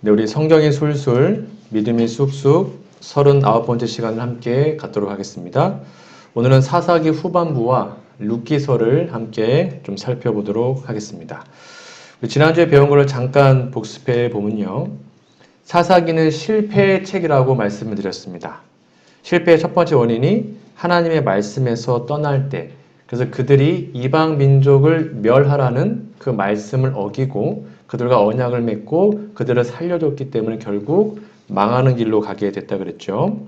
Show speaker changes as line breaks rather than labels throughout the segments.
네, 우리 성경이 술술, 믿음이 쑥쑥 39번째 시간을 함께 갖도록 하겠습니다. 오늘은 사사기 후반부와 룻기서를 함께 좀 살펴보도록 하겠습니다. 지난주에 배운 것을 잠깐 복습해 보면요. 사사기는 실패의 책이라고 말씀을 드렸습니다. 실패의 첫 번째 원인이 하나님의 말씀에서 떠날 때, 그래서 그들이 이방 민족을 멸하라는 그 말씀을 어기고 그들과 언약을 맺고 그들을 살려줬기 때문에 결국 망하는 길로 가게 됐다 그랬죠.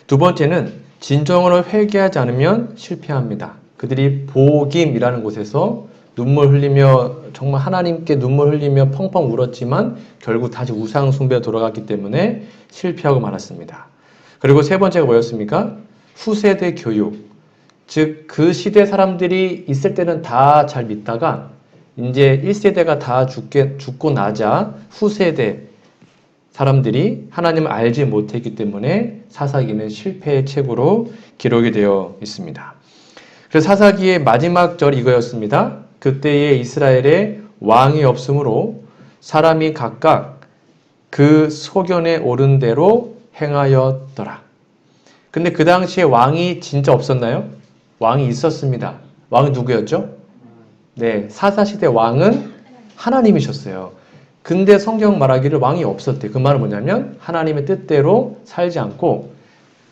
두 번째는 진정으로 회개하지 않으면 실패합니다. 그들이 보김이라는 곳에서 눈물 흘리며 정말 하나님께 눈물 흘리며 펑펑 울었지만 결국 다시 우상 숭배로 돌아갔기 때문에 실패하고 말았습니다. 그리고 세 번째가 뭐였습니까? 후세대 교육. 즉 그 시대 사람들이 있을 때는 다 잘 믿다가 이제 1세대가 다 죽고 나자 후세대 사람들이 하나님을 알지 못했기 때문에 사사기는 실패의 책으로 기록이 되어 있습니다. 그래서 사사기의 마지막 절이 이거였습니다. 그때에 이스라엘에 왕이 없으므로 사람이 각각 그 소견에 오른 대로 행하였더라. 근데 그 당시에 왕이 진짜 없었나요? 왕이 있었습니다. 왕이 누구였죠? 네, 사사시대 왕은 하나님이셨어요. 근데 성경 말하기를 왕이 없었대요. 그 말은 뭐냐면 하나님의 뜻대로 살지 않고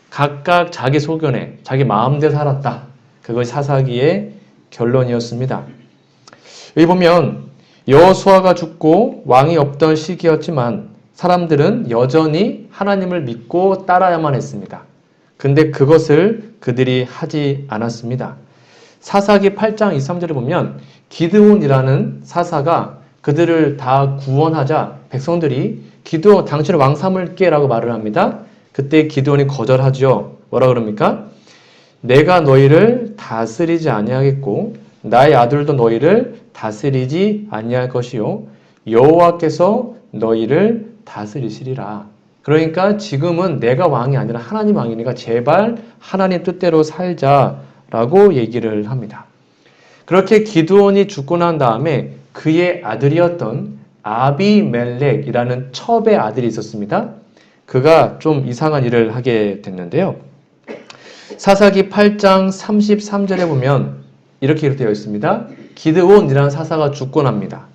각각 자기 소견에 자기 마음대로 살았다. 그것이 사사기의 결론이었습니다. 여기 보면 여호수아가 죽고 왕이 없던 시기였지만 사람들은 여전히 하나님을 믿고 따라야만 했습니다. 근데 그것을 그들이 하지 않았습니다. 사사기 8장 2, 3절에 보면 기드온이라는 사사가 그들을 다 구원하자 백성들이 기드온 당신을 왕 삼을게 라고 말을 합니다. 그때 기드온이 거절하죠. 뭐라 그럽니까? 내가 너희를 다스리지 아니하겠고 나의 아들도 너희를 다스리지 아니할 것이요 여호와께서 너희를 다스리시리라. 그러니까 지금은 내가 왕이 아니라 하나님 왕이니까 제발 하나님 뜻대로 살자라고 얘기를 합니다. 그렇게 기드온이 죽고 난 다음에 그의 아들이었던 아비멜렉이라는 첩의 아들이 있었습니다. 그가 좀 이상한 일을 하게 됐는데요. 사사기 8장 33절에 보면 이렇게 기록되어 있습니다. 기드온이라는 사사가 죽고 납니다.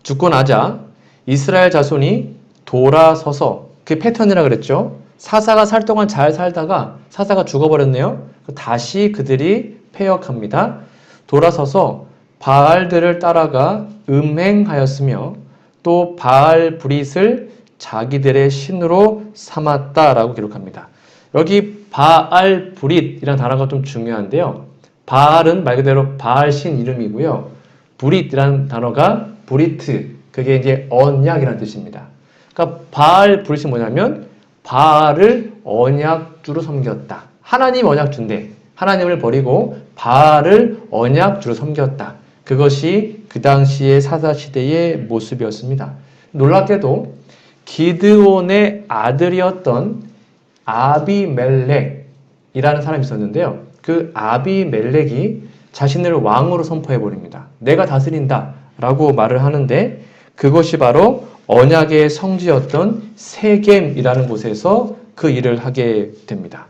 죽고 나자 이스라엘 자손이 돌아서서 그 패턴이라 그랬죠. 사사가 살 동안 잘 살다가 사사가 죽어버렸네요. 다시 그들이 패역합니다. 돌아서서 바알들을 따라가 음행하였으며 또 바알 브릿을 자기들의 신으로 삼았다라고 기록합니다. 여기 바알 브릿이라는 단어가 좀 중요한데요. 바알은 말 그대로 바알 신 이름이고요. 브릿이라는 단어가 브리트, 그게 이제 언약이라는 뜻입니다. 그러니까 바알 브릿이 뭐냐면 바알을 언약주로 섬겼다. 하나님 언약주인데 하나님을 버리고 바알을 언약주로 섬겼다. 그것이 그 당시의 사사시대의 모습이었습니다. 놀랍게도 기드온의 아들이었던 아비멜렉이라는 사람이 있었는데요. 그 아비멜렉이 자신을 왕으로 선포해버립니다. 내가 다스린다 라고 말을 하는데 그것이 바로 언약의 성지였던 세겜이라는 곳에서 그 일을 하게 됩니다.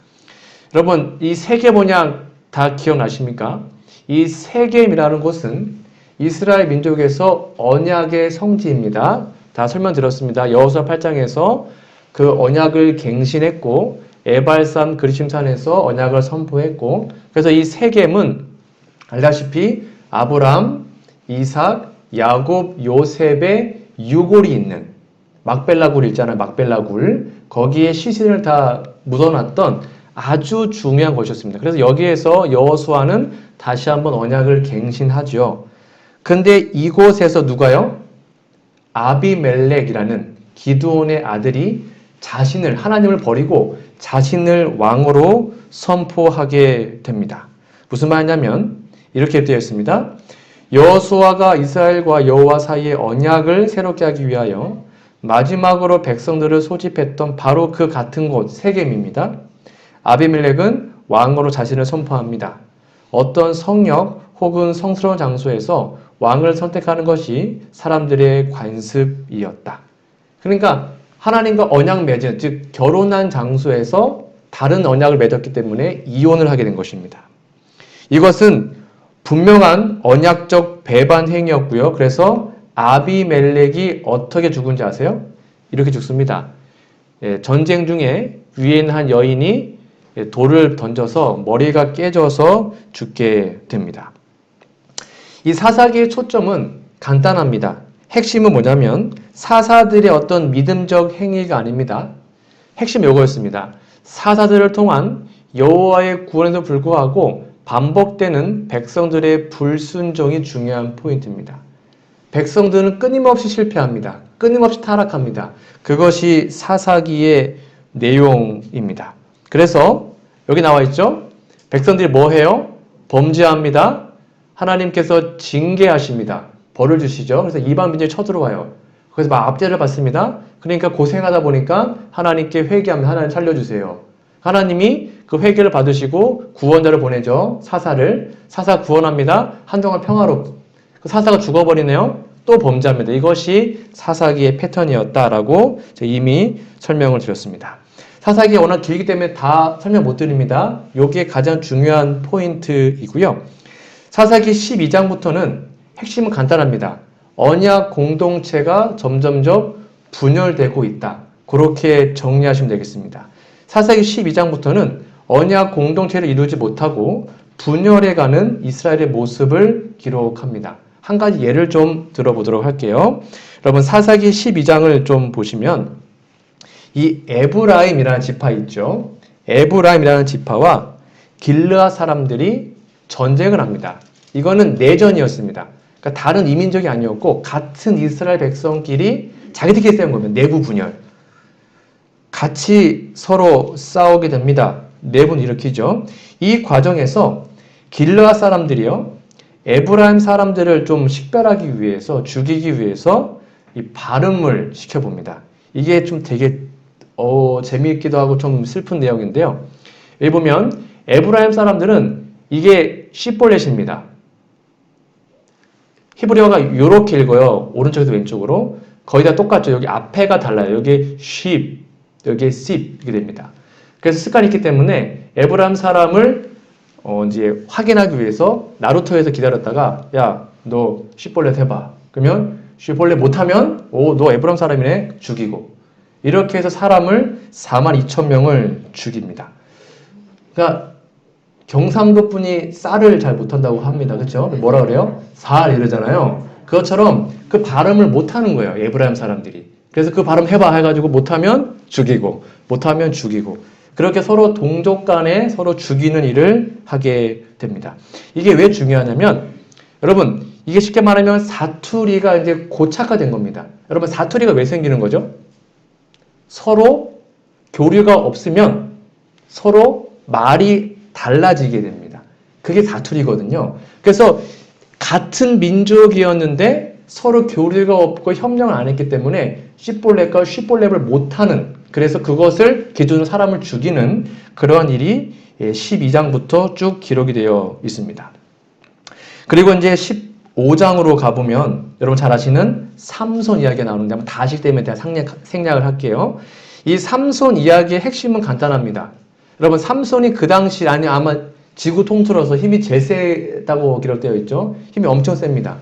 여러분, 이 세겜 언약 다 기억나십니까? 이 세겜이라는 곳은 이스라엘 민족에서 언약의 성지입니다. 다 설명드렸습니다. 여호수아 8장에서 그 언약을 갱신했고 에발산 그리심산에서 언약을 선포했고 그래서 이 세겜은 알다시피 아브람, 이삭, 야곱, 요셉의 유골이 있는 막벨라 굴 있잖아요. 막벨라 굴. 거기에 시신을 다 묻어놨던 아주 중요한 곳이었습니다. 그래서 여기에서 여호수아는 다시 한번 언약을 갱신하죠. 근데 이곳에서 누가요? 아비멜렉이라는 기드온의 아들이 자신을 하나님을 버리고 자신을 왕으로 선포하게 됩니다. 무슨 말이냐면 이렇게 되어 있습니다. 여호수아가 이스라엘과 여호와 사이의 언약을 새롭게 하기 위하여 마지막으로 백성들을 소집했던 바로 그 같은 곳 세겜입니다. 아비멜렉은 왕으로 자신을 선포합니다. 어떤 성역 혹은 성스러운 장소에서 왕을 선택하는 것이 사람들의 관습이었다. 그러니까 하나님과 언약 맺은, 즉 결혼한 장소에서 다른 언약을 맺었기 때문에 이혼을 하게 된 것입니다. 이것은 분명한 언약적 배반 행위였고요. 그래서 아비멜렉이 어떻게 죽은지 아세요? 이렇게 죽습니다. 전쟁 중에 위에 있는 한 여인이 돌을 던져서 머리가 깨져서 죽게 됩니다. 이 사사기의 초점은 간단합니다. 핵심은 뭐냐면 사사들의 어떤 믿음적 행위가 아닙니다. 핵심은 이거였습니다. 사사들을 통한 여호와의 구원에도 불구하고 반복되는 백성들의 불순종이 중요한 포인트입니다. 백성들은 끊임없이 실패합니다. 끊임없이 타락합니다. 그것이 사사기의 내용입니다. 그래서 여기 나와 있죠? 백성들이 뭐 해요? 범죄합니다. 하나님께서 징계하십니다. 벌을 주시죠. 그래서 이방 민족이 쳐들어와요. 그래서 막 압제를 받습니다. 그러니까 고생하다 보니까 하나님께 회개합니다. 하나님 살려주세요. 하나님이 그 회개를 받으시고 구원자를 보내죠. 사사 구원합니다. 한동안 평화롭고 그 사사가 죽어버리네요. 또 범죄합니다. 이것이 사사기의 패턴이었다라고 이미 설명을 드렸습니다. 사사기가 워낙 길기 때문에 다 설명 못 드립니다. 이게 가장 중요한 포인트이고요. 사사기 12장부터는 핵심은 간단합니다. 언약 공동체가 점점점 분열되고 있다. 그렇게 정리하시면 되겠습니다. 사사기 12장부터는 언약 공동체를 이루지 못하고 분열해가는 이스라엘의 모습을 기록합니다. 한 가지 예를 좀 들어보도록 할게요. 여러분 사사기 12장을 좀 보시면 이 에브라임이라는 지파 있죠. 에브라임이라는 지파와 길르앗 사람들이 전쟁을 합니다. 이거는 내전이었습니다. 그러니까 다른 이민족이 아니었고 같은 이스라엘 백성끼리 자기들끼리 싸운 겁니다. 내부 분열. 같이 서로 싸우게 됩니다. 내분 일으키죠. 이 과정에서 길르앗 사람들이요. 에브라임 사람들을 좀 식별하기 위해서 죽이기 위해서 이 발음을 시켜봅니다. 이게 좀 되게 재미있기도 하고 좀 슬픈 내용인데요. 여기 보면 에브라임 사람들은 이게 시볼렛입니다. 히브리어가 이렇게 읽어요. 오른쪽에서 왼쪽으로. 거의 다 똑같죠. 여기 앞에가 달라요. 여기 sheep, 여기 sheep 이렇게 됩니다. 그래서 습관이 있기 때문에 에브라임 사람을 이제 확인하기 위해서 나루토에서 기다렸다가 야, 너 시볼렛 해봐. 그러면 시볼렛 못하면 너 에브라임 사람이네. 죽이고. 이렇게 해서 사람을 42,000명을 죽입니다. 그러니까 경상도 분이 쌀을 잘 못한다고 합니다. 그렇죠? 뭐라 그래요? 살 이러잖아요. 그것처럼 그 발음을 못하는 거예요. 에브라임 사람들이. 그래서 그 발음 해봐 해가지고 못하면 죽이고 못하면 죽이고 그렇게 서로 동족 간에 서로 죽이는 일을 하게 됩니다. 이게 왜 중요하냐면 여러분 이게 쉽게 말하면 사투리가 이제 고착화된 겁니다. 여러분 사투리가 왜 생기는 거죠? 서로 교류가 없으면 서로 말이 달라지게 됩니다. 그게 사투리거든요. 그래서 같은 민족이었는데 서로 교류가 없고 협력을 안 했기 때문에 시볼렛과 쉬볼렛을 못하는 그래서 그것을 기준으로 사람을 죽이는 그런 일이 12장부터 쭉 기록이 되어 있습니다. 그리고 이제 15장으로 가보면 여러분 잘 아시는 삼손 이야기가 나오는데 한번 다 아시기 때문에 제가 생략을 할게요. 이 삼손 이야기의 핵심은 간단합니다. 여러분 삼손이 그 당시 아마 지구 통틀어서 힘이 제일 세다고 기록되어 있죠. 힘이 엄청 셉니다.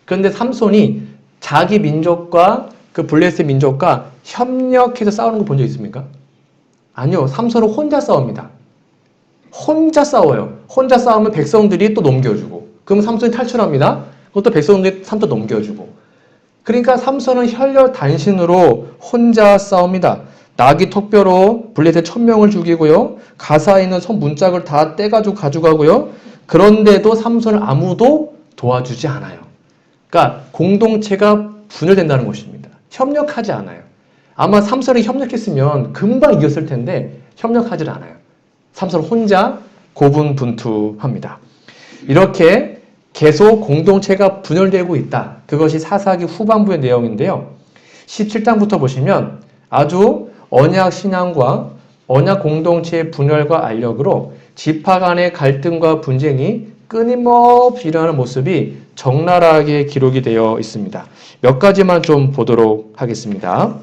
그런데 삼손이 자기 민족과 그 블레셋 민족과 협력해서 싸우는 거 본 적 있습니까? 아니요. 삼손은 혼자 싸웁니다. 혼자 싸워요. 혼자 싸우면 백성들이 또 넘겨주고 그럼 삼손이 탈출합니다. 그것도 백성들이 삼손 넘겨주고 그러니까 삼손은 혈혈단신으로 혼자 싸웁니다. 나귀 턱뼈로 블레셋 1000명을 죽이고요. 가사에 있는 손 문짝을 다 떼가지고 가져가고요. 그런데도 삼손을 아무도 도와주지 않아요. 그러니까 공동체가 분열된다는 것입니다. 협력하지 않아요. 아마 삼손이 협력했으면 금방 이겼을 텐데 협력하지 않아요. 삼손은 혼자 고분분투합니다. 이렇게 계속 공동체가 분열되고 있다. 그것이 사사기 후반부의 내용인데요. 17장부터 보시면 아주 언약 신앙과 언약 공동체의 분열과 알력으로 지파 간의 갈등과 분쟁이 끊임없이 일어나는 모습이 적나라하게 기록이 되어 있습니다. 몇 가지만 좀 보도록 하겠습니다.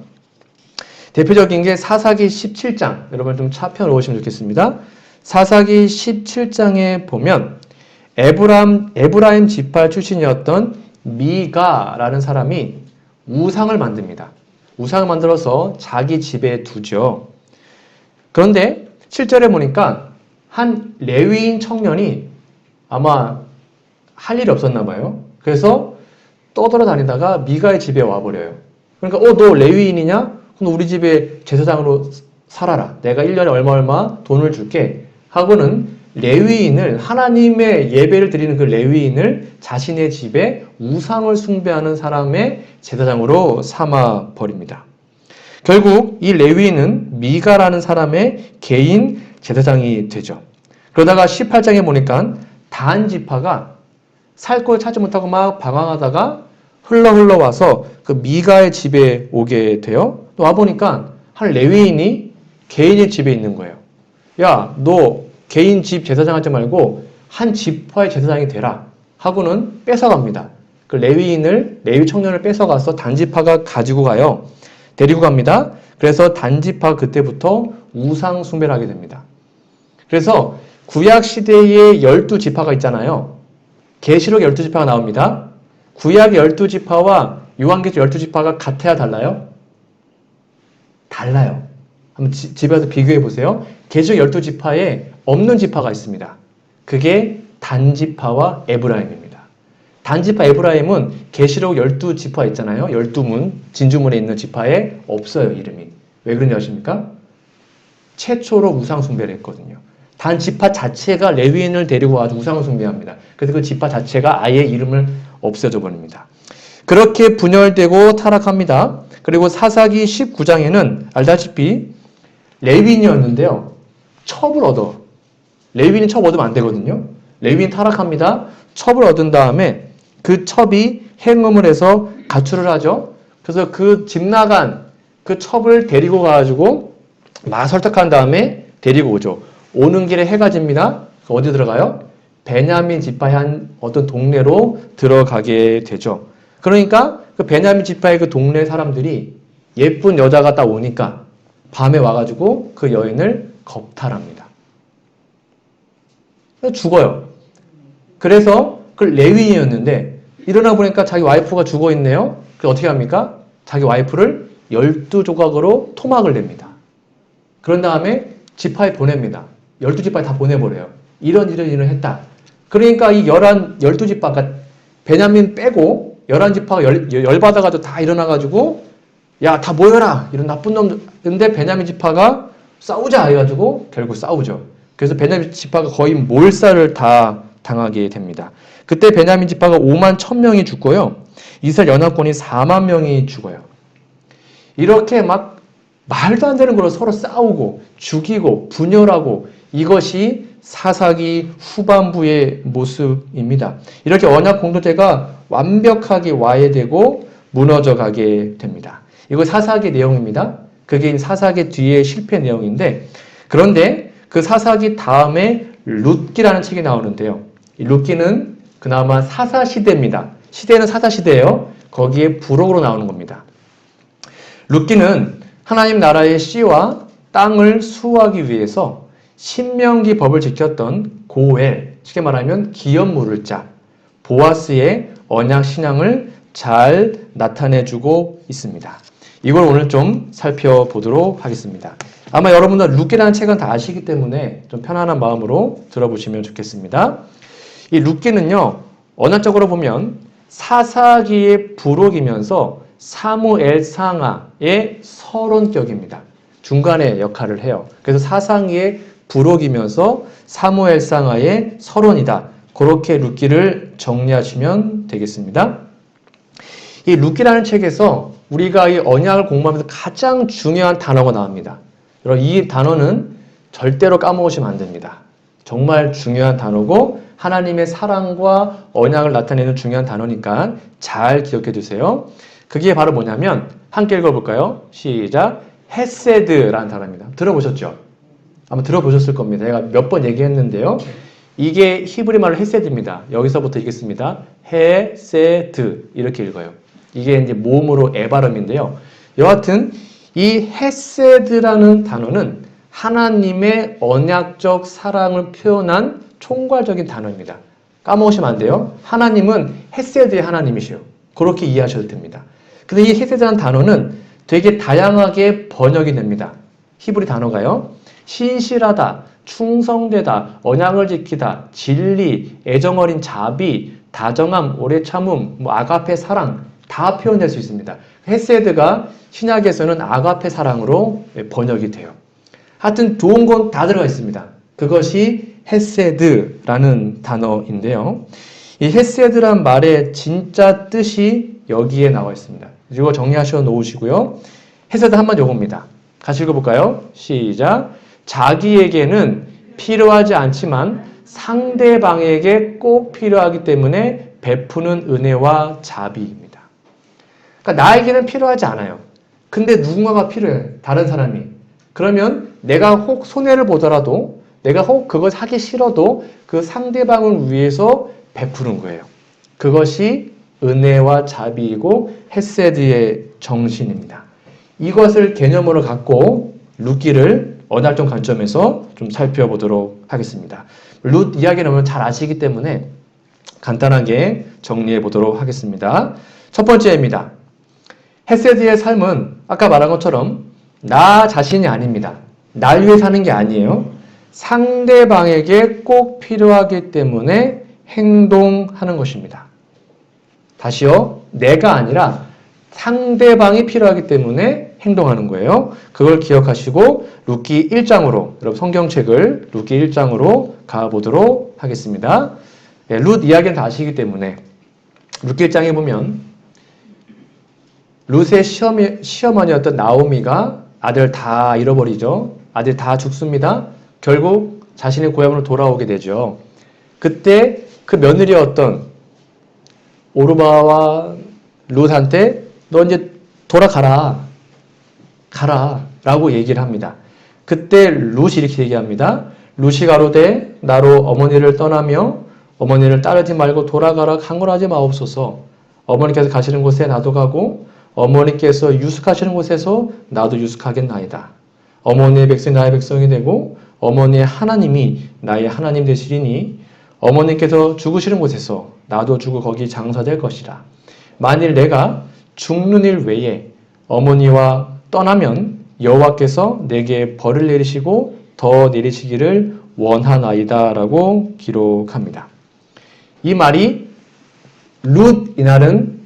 대표적인 게 사사기 17장. 여러분 좀 펴 놓으시면 좋겠습니다. 사사기 17장에 보면 에브라임 지파 출신이었던 미가라는 사람이 우상을 만듭니다. 우상을 만들어서 자기 집에 두죠. 그런데 7절에 보니까 한 레위인 청년이 아마 할 일이 없었나 봐요. 그래서 떠돌아다니다가 미가의 집에 와버려요. 그러니까 너 레위인이냐? 그럼 우리 집에 제사장으로 살아라. 내가 1년에 얼마 돈을 줄게. 하고는 레위인을, 하나님의 예배를 드리는 그 레위인을 자신의 집에 우상을 숭배하는 사람의 제사장으로 삼아 버립니다. 결국 이 레위인은 미가라는 사람의 개인 제사장이 되죠. 그러다가 18장에 보니까 단 지파가 살 곳을 찾지 못하고 막 방황하다가 흘러 와서 그 미가의 집에 오게 돼요. 또 와보니까 한 레위인이 개인의 집에 있는 거예요. 야, 너 개인 집 제사장 하지 말고 한 지파의 제사장이 되라 하고는 뺏어갑니다. 그 레위 청년을 뺏어가서 단지파가 가지고 가요. 데리고 갑니다. 그래서 단지파 그때부터 우상 숭배를 하게 됩니다. 그래서 구약 시대에 12지파가 있잖아요. 계시록 12지파가 나옵니다. 구약의 12지파와 요한계시록 12지파가 같아야 달라요? 달라요. 한번 집에서 비교해 보세요. 계시록 12지파에 없는 지파가 있습니다. 그게 단지파와 에브라임입니다. 단지파 에브라임은 계시록 12지파 있잖아요. 12문, 진주문에 있는 지파에 없어요, 이름이. 왜 그런지 아십니까? 최초로 우상 숭배를 했거든요. 단 지파 자체가 레위인을 데리고 와서 우상을 숭배합니다. 그래서 그 지파 자체가 아예 이름을 없애져 버립니다. 그렇게 분열되고 타락합니다. 그리고 사사기 19장에는 알다시피 레위인이었는데요. 첩을 얻어. 레위인이 첩 얻으면 안 되거든요. 레위인 타락합니다. 첩을 얻은 다음에 그 첩이 행음을 해서 가출을 하죠. 그래서 그 집 나간 그 첩을 데리고 가가지고 막 설득한 다음에 데리고 오죠. 오는 길에 해가 집니다. 어디 들어가요? 베냐민 지파의 한 어떤 동네로 들어가게 되죠. 그러니까 그 베냐민 지파의 그 동네 사람들이 예쁜 여자가 딱 오니까 밤에 와가지고 그 여인을 겁탈합니다. 죽어요. 그래서 그 레위인이었는데 일어나 보니까 자기 와이프가 죽어 있네요. 그래서 어떻게 합니까? 자기 와이프를 12조각으로 토막을 냅니다. 그런 다음에 지파에 보냅니다. 12지파에 다 보내버려요. 이런 일을 했다. 그러니까 이 12지파가 베냐민 빼고 11지파가 열받아가지고 다 일어나가지고 야, 다 모여라! 이런 나쁜 놈들. 근데 베냐민 지파가 싸우자! 해가지고 결국 싸우죠. 그래서 베냐민 지파가 거의 몰살을 다 당하게 됩니다. 그때 베냐민 지파가 5만 1,000명이 죽고요. 이스라엘 연합군이 4만 명이 죽어요. 이렇게 막 말도 안 되는 걸로 서로 싸우고 죽이고 분열하고 이것이 사사기 후반부의 모습입니다. 이렇게 언약 공동체가 완벽하게 와해되고 무너져 가게 됩니다. 이거 사사기 내용입니다. 그게 사사기 뒤에 실패 내용인데 그런데 그 사사기 다음에 룻기라는 책이 나오는데요. 이 룻기는 그나마 사사시대입니다. 시대는 사사시대예요. 거기에 부록으로 나오는 겁니다. 룻기는 하나님 나라의 씨와 땅을 수호하기 위해서 신명기 법을 지켰던 고엘, 쉽게 말하면 기업 물을 자, 보아스의 언약 신앙을 잘 나타내주고 있습니다. 이걸 오늘 좀 살펴보도록 하겠습니다. 아마 여러분들 룻기라는 책은 다 아시기 때문에 좀 편안한 마음으로 들어보시면 좋겠습니다. 이 룻기는요, 언어적으로 보면 사사기의 부록이면서 사무엘상하의 서론격입니다. 중간에 역할을 해요. 그래서 사상기의 부록이면서 사무엘상하의 서론이다. 그렇게 룻기를 정리하시면 되겠습니다. 이 룻기라는 책에서 우리가 이 언약을 공부하면서 가장 중요한 단어가 나옵니다. 여러분, 이 단어는 절대로 까먹으시면 안 됩니다. 정말 중요한 단어고 하나님의 사랑과 언약을 나타내는 중요한 단어니까 잘 기억해 두세요. 그게 바로 뭐냐면 함께 읽어볼까요? 시작! 헤세드라는 단어입니다. 들어보셨죠? 아마 들어보셨을 겁니다. 제가 몇 번 얘기했는데요. 이게 히브리 말로 헤세드입니다. 여기서부터 읽겠습니다. 헤세드 이렇게 읽어요. 이게 이제 모음으로 에 발음인데요. 여하튼 이 헤세드라는 단어는 하나님의 언약적 사랑을 표현한 총괄적인 단어입니다. 까먹으시면 안 돼요. 하나님은 헤세드의 하나님이시요. 그렇게 이해하셔도 됩니다. 근데 이 헤세드라는 단어는 되게 다양하게 번역이 됩니다. 히브리 단어가요. 신실하다, 충성되다, 언약을 지키다, 진리, 애정어린 자비, 다정함, 오래 참음, 아가페 사랑 다 표현될 수 있습니다. 헤세드가 신약에서는 아가페 사랑으로 번역이 돼요. 하여튼 좋은 건 다 들어가 있습니다. 그것이 헤세드라는 단어인데요. 이 헤세드란 말의 진짜 뜻이 여기에 나와 있습니다. 이거 정리하셔 놓으시고요. 헤세드 한번 요겁니다. 같이 읽어볼까요? 시작. 자기에게는 필요하지 않지만 상대방에게 꼭 필요하기 때문에 베푸는 은혜와 자비입니다. 그러니까 나에게는 필요하지 않아요. 근데 누군가가 필요해. 다른 사람이. 그러면 내가 혹 손해를 보더라도 내가 혹 그걸 하기 싫어도 그 상대방을 위해서 베푸는 거예요. 그것이 은혜와 자비이고 헤세드의 정신입니다. 이것을 개념으로 갖고 룻기를 언약적 관점에서 좀 살펴보도록 하겠습니다. 룻 이야기는 잘 아시기 때문에 간단하게 정리해 보도록 하겠습니다. 첫 번째입니다. 헤세드의 삶은 아까 말한 것처럼 나 자신이 아닙니다. 날 위해 사는 게 아니에요. 상대방에게 꼭 필요하기 때문에 행동하는 것입니다. 다시요. 내가 아니라 상대방이 필요하기 때문에 행동하는 거예요. 그걸 기억하시고 룻기 1장으로 여러분 성경책을 룻기 1장으로 가보도록 하겠습니다. 네, 룻 이야기는 다 아시기 때문에 룻기 1장에 보면 룻의 시어머니였던 나오미가 아들 다 잃어버리죠. 아들 다 죽습니다. 결국 자신의 고향으로 돌아오게 되죠. 그때 그 며느리였던 오르바와 룻한테 너 이제 돌아가라. 가라. 라고 얘기를 합니다. 그때 룻이 이렇게 얘기합니다. 룻이 가로되 나로 어머니를 떠나며 어머니를 따르지 말고 돌아가라 강권하지 마옵소서. 어머니께서 가시는 곳에 나도 가고 어머니께서 유숙하시는 곳에서 나도 유숙하겠나이다. 어머니의 백성이 나의 백성이 되고 어머니의 하나님이 나의 하나님 되시리니 어머니께서 죽으시는 곳에서 나도 죽어 거기 장사될 것이라. 만일 내가 죽는 일 외에 어머니와 떠나면 여호와께서 내게 벌을 내리시고 더 내리시기를 원하나이다 라고 기록합니다. 이 말이 룻 이날은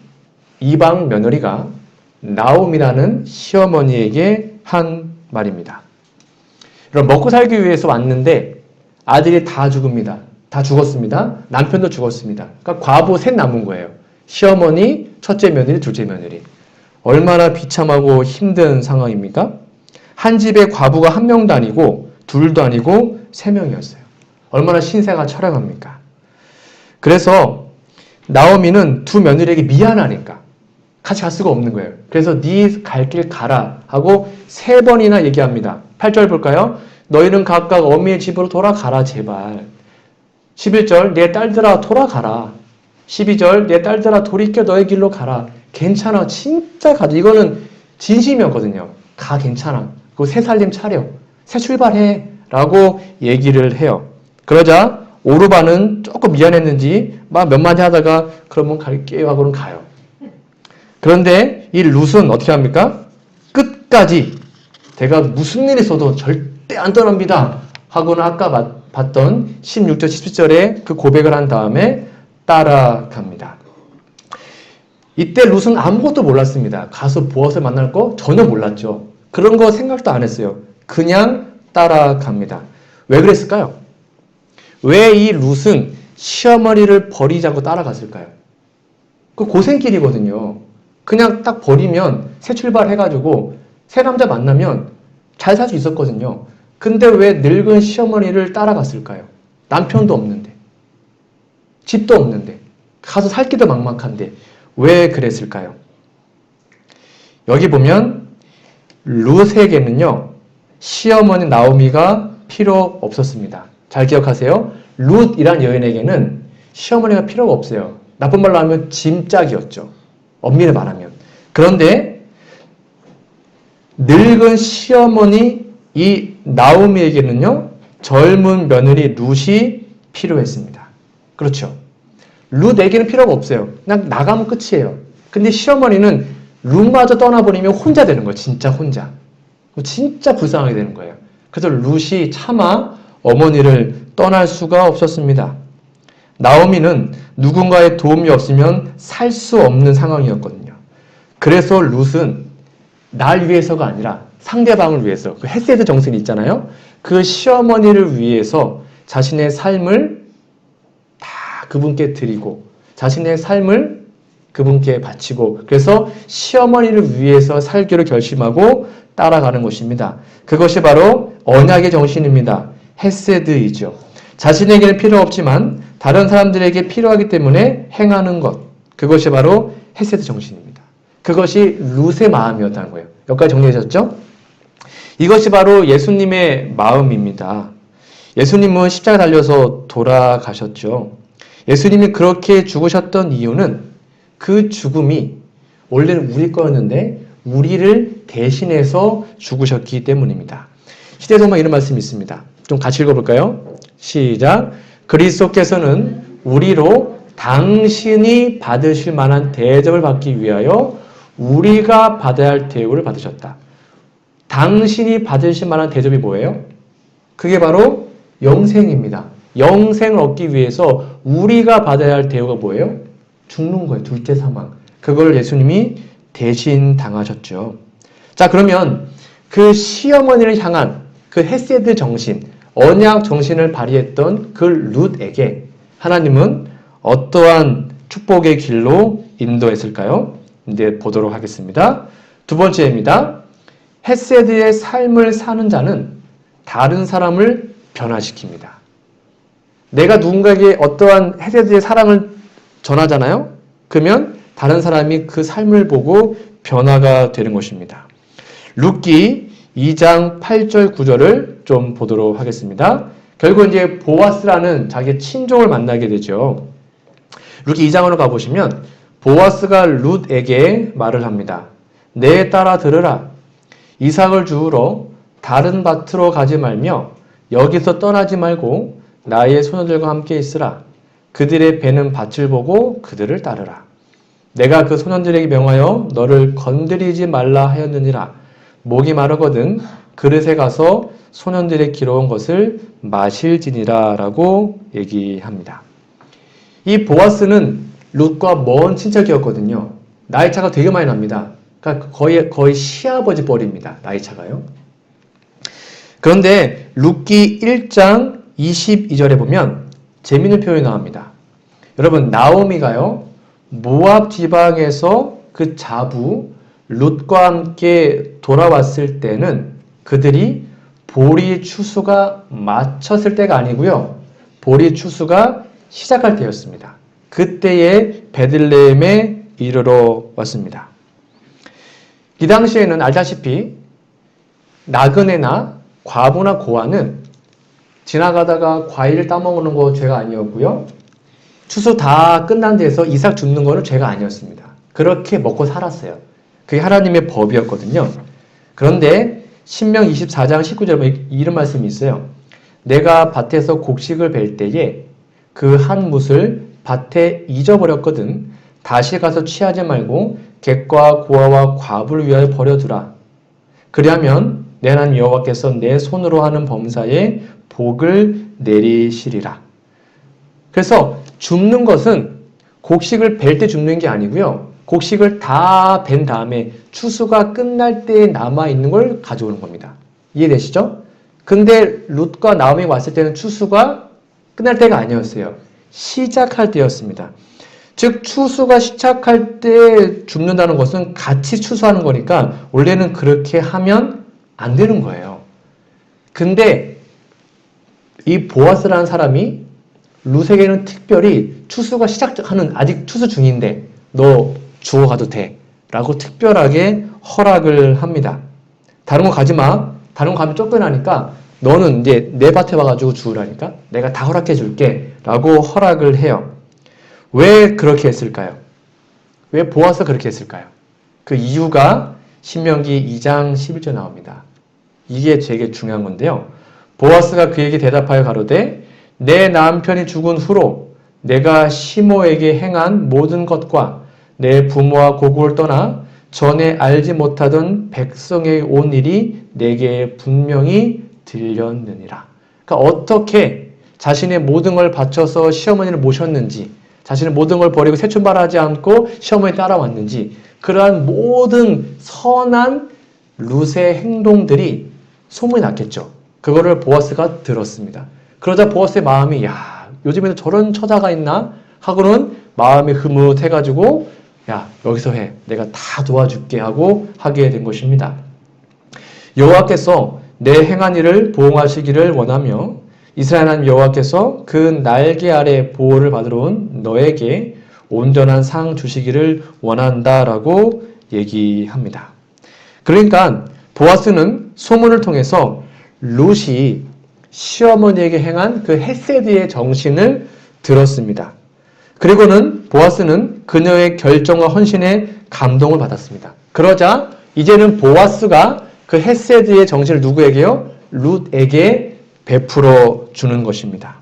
이방 며느리가 나옴이라는 시어머니에게 한 말입니다. 여러분 먹고 살기 위해서 왔는데 아들이 다 죽습니다. 다 죽었습니다. 남편도 죽었습니다. 그러니까 과부 셋 남은 거예요. 시어머니, 첫째 며느리, 둘째 며느리. 얼마나 비참하고 힘든 상황입니까? 한 집에 과부가 한 명도 아니고 둘도 아니고 세 명이었어요. 얼마나 신세가 처량합니까? 그래서 나오미는 두 며느리에게 미안하니까 같이 갈 수가 없는 거예요. 그래서 네 갈 길 가라 하고 세 번이나 얘기합니다. 8절 볼까요? 너희는 각각 어미의 집으로 돌아가라 제발. 11절 내 딸들아 돌아가라. 12절 내 딸들아 돌이켜 너의 길로 가라. 괜찮아 진짜 가자. 이거는 진심이었거든요. 가 괜찮아. 그거 새 살림 차려. 새 출발해 라고 얘기를 해요. 그러자 오르바는 조금 미안했는지 막 몇 마디 하다가 그러면 갈게요 하고는 가요. 그런데 이 룻은 어떻게 합니까? 끝까지 내가 무슨 일이 있어도 절대 안 떠납니다 하고는 아까 봤던 16절 17절에 그 고백을 한 다음에 따라갑니다. 이때 룻은 아무것도 몰랐습니다. 가서 보아스를 만날 거 전혀 몰랐죠. 그런 거 생각도 안 했어요. 그냥 따라갑니다. 왜 그랬을까요? 왜 이 룻은 시어머니를 버리지 않고 따라갔을까요? 그 고생길이거든요. 그냥 딱 버리면 새 출발해가지고 새 남자 만나면 잘 살 수 있었거든요. 근데 왜 늙은 시어머니를 따라갔을까요? 남편도 없는데 집도 없는데 가서 살기도 막막한데 왜 그랬을까요? 여기 보면 룻에게는요 시어머니 나오미가 필요 없었습니다. 잘 기억하세요. 룻이란 여인에게는 시어머니가 필요가 없어요. 나쁜 말로 하면 짐짝이었죠. 엄밀히 말하면. 그런데 늙은 시어머니 이 나오미에게는요, 젊은 며느리 룻이 필요했습니다. 그렇죠. 룻에게는 필요가 없어요. 그냥 나가면 끝이에요. 근데 시어머니는 룻마저 떠나버리면 혼자 되는 거예요. 진짜 혼자. 진짜 불쌍하게 되는 거예요. 그래서 룻이 차마 어머니를 떠날 수가 없었습니다. 나오미는 누군가의 도움이 없으면 살 수 없는 상황이었거든요. 그래서 룻은 날 위해서가 아니라 상대방을 위해서, 그 헤세드 정신이 있잖아요. 그 시어머니를 위해서 자신의 삶을 다 그분께 드리고 자신의 삶을 그분께 바치고 그래서 시어머니를 위해서 살기로 결심하고 따라가는 것입니다. 그것이 바로 언약의 정신입니다. 헤세드이죠. 자신에게는 필요 없지만 다른 사람들에게 필요하기 때문에 행하는 것. 그것이 바로 헤세드 정신입니다. 그것이 룻의 마음이었다는 거예요. 여기까지 정리하셨죠? 이것이 바로 예수님의 마음입니다. 예수님은 십자가 달려서 돌아가셨죠. 예수님이 그렇게 죽으셨던 이유는 그 죽음이 원래는 우리 거였는데 우리를 대신해서 죽으셨기 때문입니다. 시대성경 이런 말씀이 있습니다. 좀 같이 읽어볼까요? 시작. 그리스도께서는 우리로 당신이 받으실 만한 대접을 받기 위하여 우리가 받아야 할 대우를 받으셨다. 당신이 받으실 만한 대접이 뭐예요? 그게 바로 영생입니다. 영생을 얻기 위해서 우리가 받아야 할 대우가 뭐예요? 죽는 거예요. 둘째 사망. 그걸 예수님이 대신 당하셨죠. 자, 그러면 그 시어머니를 향한 그 헤세드 정신, 언약 정신을 발휘했던 그 룻에게 하나님은 어떠한 축복의 길로 인도했을까요? 이제 보도록 하겠습니다. 두 번째입니다. 헤세드의 삶을 사는 자는 다른 사람을 변화시킵니다. 내가 누군가에게 어떠한 헤세드의 사랑을 전하잖아요? 그러면 다른 사람이 그 삶을 보고 변화가 되는 것입니다. 룻기 2장 8절 9절을 좀 보도록 하겠습니다. 결국 이제 보아스라는 자기의 친족을 만나게 되죠. 룻기 2장으로 가보시면 보아스가 룻에게 말을 합니다. 내 딸아 들으라. 이삭을 주우러 다른 밭으로 가지 말며 여기서 떠나지 말고 나의 소녀들과 함께 있으라. 그들의 배는 밭을 보고 그들을 따르라. 내가 그 소년들에게 명하여 너를 건드리지 말라 하였느니라. 목이 마르거든 그릇에 가서 소년들의 길어온 것을 마실지니라 라고 얘기합니다. 이 보아스는 룻과 먼 친척이었거든요. 나이 차가 되게 많이 납니다. 그러니까 거의 시아버지 뻘입니다. 나이 차가요. 그런데 룻기 1장 22절에 보면 재미있는 표현이 나옵니다. 여러분, 나오미가요, 모압 지방에서 그 자부 룻과 함께 돌아왔을 때는 그들이 보리 추수가 마쳤을 때가 아니고요. 보리 추수가 시작할 때였습니다. 그때에 베들레헴에 이르러 왔습니다. 이 당시에는 알다시피 나그네나 과부나 고아는 지나가다가 과일을 따먹는 거 죄가 아니었고요. 추수 다 끝난 데서 이삭 줍는 거는 죄가 아니었습니다. 그렇게 먹고 살았어요. 그게 하나님의 법이었거든요. 그런데 신명 24장 19절에 보면 이런 말씀이 있어요. 내가 밭에서 곡식을 벨 때에 그 한 뭇을 밭에 잊어버렸거든. 다시 가서 취하지 말고 객과 고아와 과부를 위하여 버려두라. 그리하면 내 하나님 여호와께서 내 손으로 하는 범사에 복을 내리시리라. 그래서 줍는 것은 곡식을 벨 때 줍는 게 아니고요. 곡식을 다 벤 다음에 추수가 끝날 때 남아있는 걸 가져오는 겁니다. 이해되시죠? 근데 룻과 나오미가 왔을 때는 추수가 끝날 때가 아니었어요. 시작할 때였습니다. 즉 추수가 시작할 때 줍는다는 것은 같이 추수하는 거니까 원래는 그렇게 하면 안 되는 거예요. 근데 이 보아스라는 사람이 룻에게는 특별히 추수가 시작하는 아직 추수 중인데 너 주워 가도 돼 라고 특별하게 허락을 합니다. 다른 거 가지 마. 다른 거 가면 쫓겨나니까 너는 이제 내 밭에 와가지고 주우라니까 내가 다 허락해 줄게 라고 허락을 해요. 왜 그렇게 했을까요? 왜 보아스가 그렇게 했을까요? 그 이유가 신명기 2장 11절 나옵니다. 이게 되게 중요한 건데요. 보아스가 그에게 대답하여 가로되 내 남편이 죽은 후로 내가 시모에게 행한 모든 것과 내 부모와 고국을 떠나 전에 알지 못하던 백성에게 온 일이 내게 분명히 들렸느니라. 그러니까 어떻게 자신의 모든 걸 바쳐서 시어머니를 모셨는지, 자신의 모든 걸 버리고 새춘발하지 않고 시어머니 따라왔는지, 그러한 모든 선한 룻의 행동들이 소문이 났겠죠. 그거를 보아스가 들었습니다. 그러자 보아스의 마음이 요즘에도 저런 처자가 있나? 하고는 마음이 흐뭇해가지고 여기서 해. 내가 다 도와줄게 하고 하게 된 것입니다. 여호와께서 내 행한 일을 보응하시기를 원하며 이스라엘 하나님 여호와께서 그 날개 아래 보호를 받으러 온 너에게 온전한 상 주시기를 원한다라고 얘기합니다. 그러니까 보아스는 소문을 통해서 룻이 시어머니에게 행한 그 헤세드의 정신을 들었습니다. 그리고는 보아스는 그녀의 결정과 헌신에 감동을 받았습니다. 그러자 이제는 보아스가 그 헤세드의 정신을 누구에게요? 룻에게 베풀어 주는 것입니다.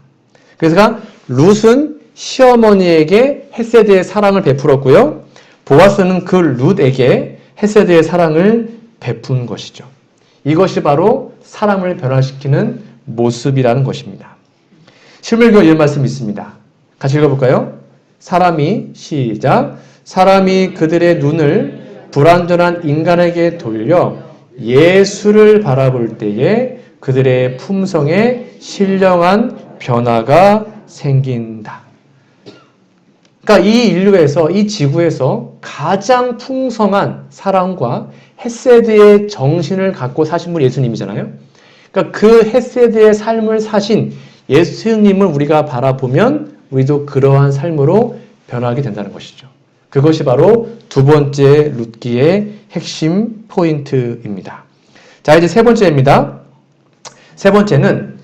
그래서 룻은 시어머니에게 헤세드의 사랑을 베풀었고요. 보아스는 그 룻에게 헤세드의 사랑을 베푼 것이죠. 이것이 바로 사람을 변화시키는 모습이라는 것입니다. 실물교 이런 말씀이 있습니다. 같이 읽어볼까요? 사람이 그들의 눈을 불완전한 인간에게 돌려 예수를 바라볼 때에 그들의 품성에 신령한 변화가 생긴다. 그러니까 이 인류에서, 이 지구에서 가장 풍성한 사랑과 헤세드의 정신을 갖고 사신 분이 예수님이잖아요. 그러니까 그 헤세드의 삶을 사신 예수님을 우리가 바라보면 우리도 그러한 삶으로 변하게 된다는 것이죠. 그것이 바로 두 번째 룻기의 핵심 포인트입니다. 자, 이제 세 번째입니다. 세 번째는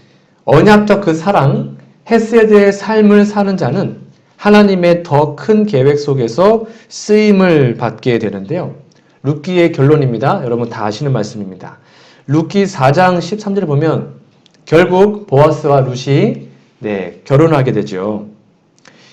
언약적 그 사랑, 헤세드의 삶을 사는 자는 하나님의 더 큰 계획 속에서 쓰임을 받게 되는데요. 룻기의 결론입니다. 여러분 다 아시는 말씀입니다. 룻기 4장 13절에 보면 결국 보아스와 룻이 결혼하게 되죠.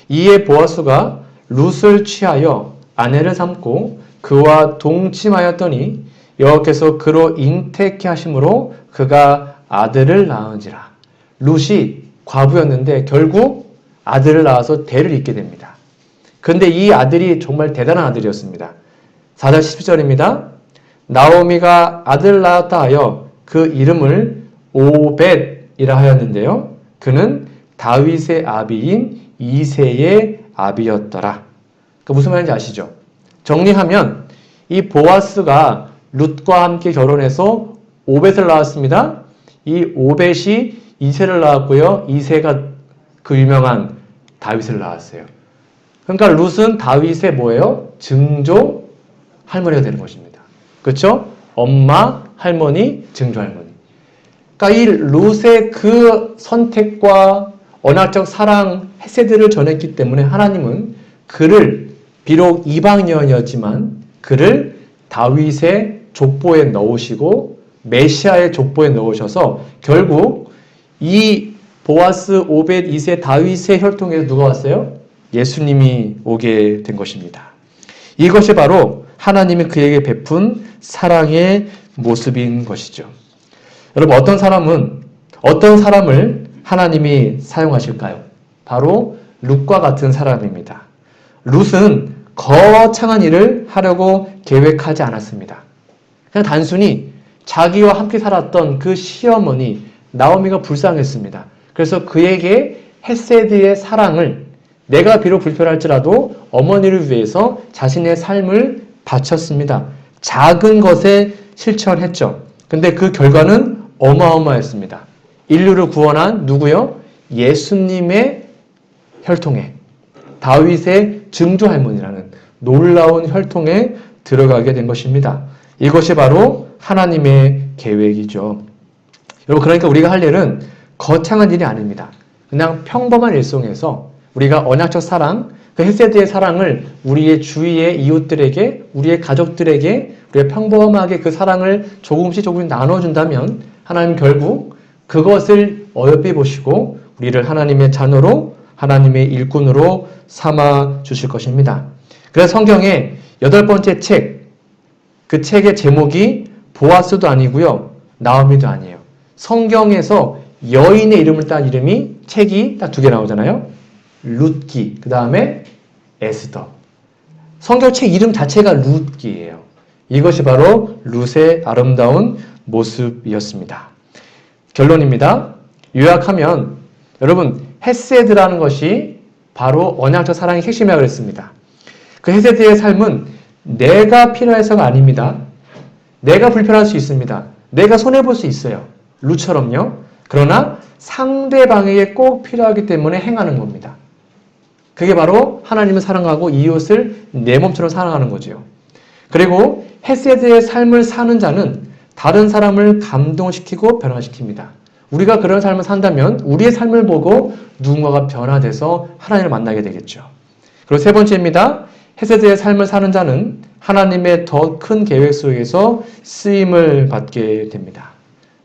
이에 보아스가 룻을 취하여 아내를 삼고 그와 동침하였더니 여호와께서 그로 잉태케 하심으로 그가 아들을 낳은지라. 룻이 과부였는데 결국 아들을 낳아서 대를 잇게 됩니다. 그런데 이 아들이 정말 대단한 아들이었습니다. 4절 10절입니다. 나오미가 아들을 낳았다 하여 그 이름을 오벳이라 하였는데요. 그는 다윗의 아비인 이새의 아비였더라. 무슨 말인지 아시죠? 정리하면 이 보아스가 룻과 함께 결혼해서 오벳을 낳았습니다. 이 오벳이 이새를 낳았고요. 이새가 그 유명한 다윗을 낳았어요. 그러니까 룻은 다윗의 뭐예요? 증조 할머니가 되는 것입니다. 그렇죠? 엄마, 할머니, 증조 할머니. 그러니까 이 룻의 그 선택과 언약적 사랑, 헤세드를 전했기 때문에 하나님은 그를 비록 이방인이었지만 그를 다윗의 족보에 넣으시고 메시아의 족보에 넣으셔서 결국 이 보아스, 오벳, 이새, 다윗의 혈통에서 누가 왔어요? 예수님이 오게 된 것입니다. 이것이 바로 하나님이 그에게 베푼 사랑의 모습인 것이죠. 여러분 어떤 사람을 하나님이 사용하실까요? 바로 룻과 같은 사람입니다. 룻은 거창한 일을 하려고 계획하지 않았습니다. 그냥 단순히 자기와 함께 살았던 그 시어머니 나오미가 불쌍했습니다. 그래서 그에게 헤세드의 사랑을 내가 비록 불편할지라도 어머니를 위해서 자신의 삶을 바쳤습니다. 작은 것에 실천했죠. 근데 그 결과는 어마어마했습니다. 인류를 구원한 누구요? 예수님의 혈통에 다윗의 증조 할머니라는 놀라운 혈통에 들어가게 된 것입니다. 이것이 바로 하나님의 계획이죠. 여러분 그러니까 우리가 할 일은 거창한 일이 아닙니다. 그냥 평범한 일상에서 우리가 언약적 사랑, 그 헤세드의 사랑을 우리의 주위의 이웃들에게, 우리의 가족들에게, 우리가 평범하게 그 사랑을 조금씩 나눠준다면 하나님 결국 그것을 어여삐 보시고 우리를 하나님의 자녀로 하나님의 일꾼으로 삼아 주실 것입니다. 그래서 성경에 8번째 책, 그 책의 제목이 보아스도 아니고요, 나오미도 아니에요. 성경에서 여인의 이름을 딴 이름이 책이 딱 2개 나오잖아요. 룻기, 그 다음에 에스더. 성경 책 이름 자체가 룻기예요. 이것이 바로 룻의 아름다운 모습이었습니다. 결론입니다. 요약하면 여러분 헤세드라는 것이 바로 언약적 사랑의 핵심이라고 그랬습니다. 그 헤세드의 삶은 내가 필요해서가 아닙니다. 내가 불편할 수 있습니다. 내가 손해볼 수 있어요. 룻처럼요. 그러나 상대방에게 꼭 필요하기 때문에 행하는 겁니다. 그게 바로 하나님을 사랑하고 이웃을 내 몸처럼 사랑하는 거죠. 그리고 헤세드의 삶을 사는 자는 다른 사람을 감동시키고 변화시킵니다. 우리가 그런 삶을 산다면 우리의 삶을 보고 누군가가 변화돼서 하나님을 만나게 되겠죠. 그리고 3번째입니다. 헤세드의 삶을 사는 자는 하나님의 더 큰 계획 속에서 쓰임을 받게 됩니다.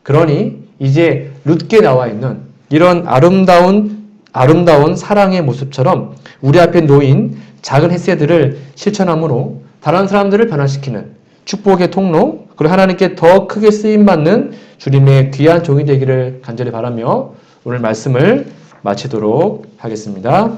그러니 이제 룻기에 나와 있는 이런 아름다운 사랑의 모습처럼 우리 앞에 놓인 작은 헤세드를 실천함으로 다른 사람들을 변화시키는 축복의 통로, 그리고 하나님께 더 크게 쓰임받는 주님의 귀한 종이 되기를 간절히 바라며 오늘 말씀을 마치도록 하겠습니다.